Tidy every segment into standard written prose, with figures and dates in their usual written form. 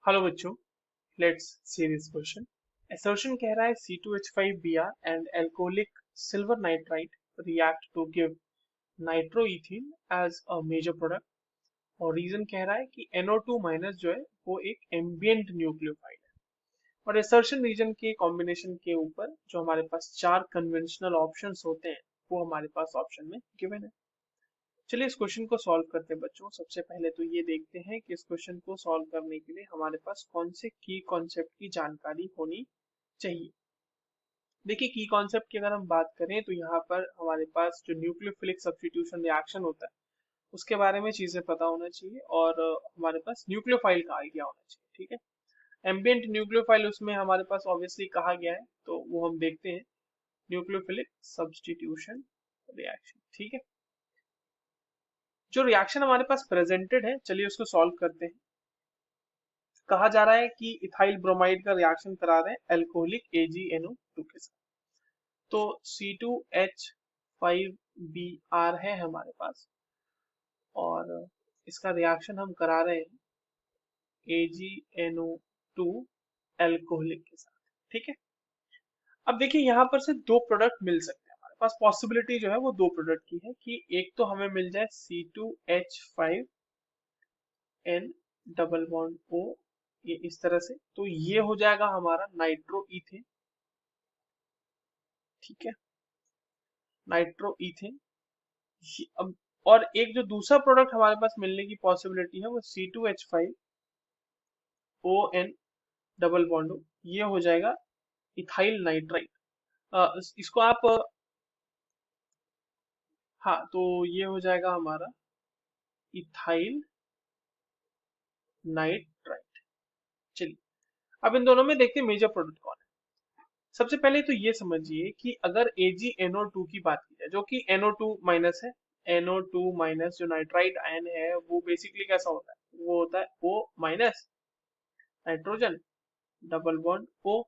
Hello बच्चों, let's see this question. Assertion कह रहा है C2H5Br and alcoholic silver nitrite react to give nitroethene as a major product. और reason कह रहा है कि NO2 माइनस जो है वो एक एम्बिएंट न्यूक्लियोफाइल है। और असर्शन रीजन के कॉम्बिनेशन के ऊपर जो हमारे पास चार कन्वेंशनल ऑप्शंस होते हैं वो हमारे पास ऑप्शन में गिवन है। चलिए इस क्वेश्चन को सॉल्व करते हैं बच्चों। सबसे पहले तो ये देखते हैं कि इस क्वेश्चन को सॉल्व करने के लिए हमारे पास कौन से की कॉन्सेप्ट की जानकारी होनी चाहिए। देखिए, की कॉन्सेप्ट की अगर हम बात करें तो यहाँ पर हमारे पास जो न्यूक्लियोफिलिक सब्स्टिट्यूशन रिएक्शन होता है उसके बारे में चीजें पता होना चाहिए, और हमारे पास न्यूक्लियोफाइल का आइडिया होना चाहिए। ठीक है, एम्बिएंट न्यूक्लियोफाइल उसमें हमारे पास ऑब्वियसली कहा गया है, तो वो हम देखते हैं। न्यूक्लियोफिलिक सब्स्टिट्यूशन रिएक्शन, ठीक है। जो रिएक्शन हमारे पास प्रेजेंटेड है, चलिए उसको सॉल्व करते हैं। कहा जा रहा है कि इथाइल ब्रोमाइड का रिएक्शन करा रहे हैं एल्कोहलिक AgNO2 के साथ। तो C2H5Br है हमारे पास, और इसका रिएक्शन हम करा रहे हैं AgNO2 एल्कोहलिक के साथ। ठीक है, अब देखिए यहाँ पर से दो प्रोडक्ट मिल सकते हैं। हमारे पास पॉसिबिलिटी जो है वो दो प्रोडक्ट की है कि एक तो हमें मिल जाए C2H5N डबल बॉन्ड O, ये इस तरह से, तो ये हो जाएगा हमारा नाइट्रो इथेन। ठीक है, नाइट्रो इथेन। अब और एक जो दूसरा प्रोडक्ट हमारे पास मिलने की पॉसिबिलिटी है वो C2H5ON डबल बॉन्ड O, ये हो जाएगा इथाइल नाइट्राइट। इसको आप हाँ, तो ये हो जाएगा हमारा इथाइल नाइट्राइट। चलिए अब इन दोनों में देखते हैं मेजर प्रोडक्ट कौन है। सबसे पहले तो ये समझिए कि अगर AgNO2 की बात की जाए, जो कि NO2 माइनस है, NO2 माइनस जो नाइट्राइट आयन है वो बेसिकली कैसा होता है, वो होता है O minus nitrogen double bond O,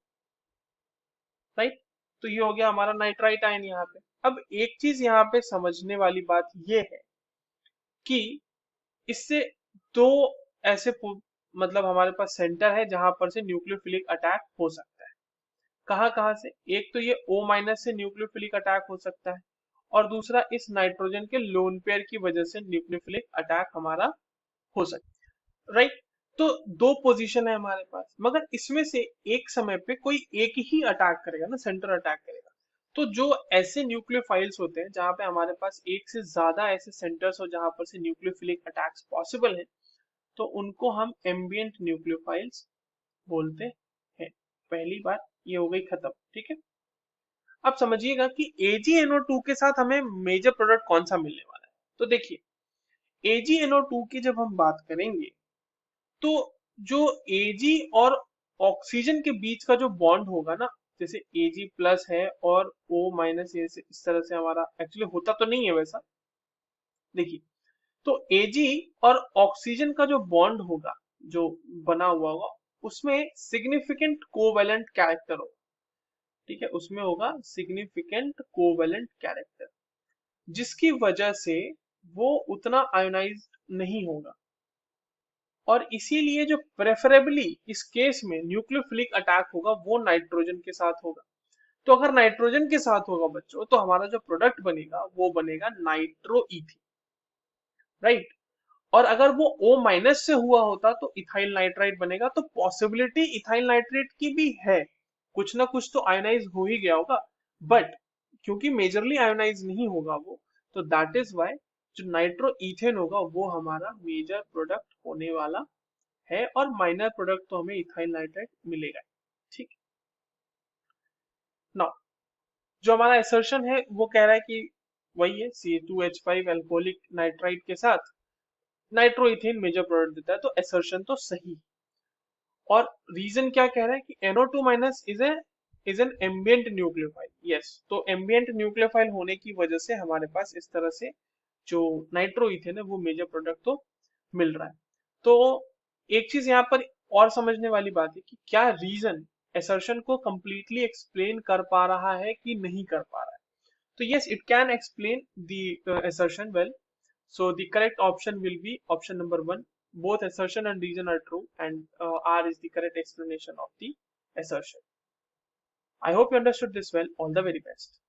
right. तो ये हो गया हमारा नाइट्राइट आयन यहाँ पे। अब एक चीज यहाँ पे समझने वाली बात ये है कि इससे दो ऐसे मतलब हमारे पास सेंटर है जहां पर से न्यूक्लियोफिलिक अटैक हो सकता है। कहाँ कहाँ से, एक तो ये O माइनस से न्यूक्लियोफिलिक अटैक हो सकता है, और दूसरा इस नाइट्रोजन के लोन पेयर की वजह से न्यूक्लियोफिलिक अटैक हमारा हो सकता है, राइट। तो दो पोजीशन है हमारे पास, मगर इसमें से एक समय पे कोई एक ही अटैक करेगा ना, सेंटर अटैक करेगा। तो जो ऐसे न्यूक्लियोफाइल्स होते हैं जहां पे हमारे पास एक से ज्यादा ऐसे सेंटर्स हो जहां पर से न्यूक्लियोफिलिक अटैक्स पॉसिबल है, तो उनको हम एम्बिएंट न्यूक्लियोफाइल्स बोलते हैं। पहली बात ये हो गई खत्म। ठीक है, अब समझिएगा कि AgNO2 के साथ हमें मेजर प्रोडक्ट कौन सा मिलने वाला है। तो देखिए, AgNO2 की जब हम बात करेंगे तो जो Ag और ऑक्सीजन के बीच का जो बॉन्ड होगा ना, जैसे Ag प्लस है और O माइनस, ये इस तरह से हमारा एक्चुअली होता तो नहीं है वैसा। देखिए, तो Ag और ऑक्सीजन का जो बॉन्ड होगा, जो बना हुआ होगा, उसमें सिग्निफिकेंट कोवेलेंट कैरेक्टर होगा। ठीक है, उसमें होगा सिग्निफिकेंट कोवेलेंट कैरेक्टर, जिसकी वजह से वो उतना आयोनाइज्ड नहीं होगा। और इसीलिए जो प्रेफरेबली इस केस में न्यूक्लियोफिलिक अटैक होगा वो नाइट्रोजन के साथ होगा। तो अगर नाइट्रोजन के साथ होगा बच्चों, तो हमारा जो प्रोडक्ट बनेगा वो बनेगा नाइट्रो इथीन, राइट। और अगर वो O माइनस से हुआ होता तो इथाइल नाइट्राइट बनेगा। तो पॉसिबिलिटी इथाइल नाइट्रेट की भी है, कुछ ना कुछ तो आयोनाइज हो ही गया होगा, बट क्योंकि मेजरली आयोनाइज नहीं होगा वो, तो दैट इज वाई जो नाइट्रो इथेन होगा वो हमारा मेजर प्रोडक्ट होने वाला है, और माइनर प्रोडक्ट तो हमें इथाइल नाइट्राइट मिलेगा। ठीक, नाउ जो हमारा एसर्शन है वो कह रहा है कि वही है C2H5 एल्कोहलिक नाइट्राइट के साथ नाइट्रोइथेन मेजर प्रोडक्ट देता है, तो एसर्शन तो सही। और रीजन क्या कह रहा है कि NO2 minus is an ambient nucleophile. Yes, तो एम्बिएंट न्यूक्लियोफाइल होने की वजह से हमारे पास इस तरह से जो नाइट्रोइथेन है वो मेजर प्रोडक्ट तो मिल रहा है। तो एक चीज यहाँ पर और समझने वाली बात है कि क्या रीजन एसर्शन को कंप्लीटली एक्सप्लेन कर पा रहा है कि नहीं कर पा रहा है। तो yes, it can explain the assertion well. So the correct option will be option number 1, both assertion and reason are true, and R is the correct explanation of the assertion. I hope you understood this well. All the very best.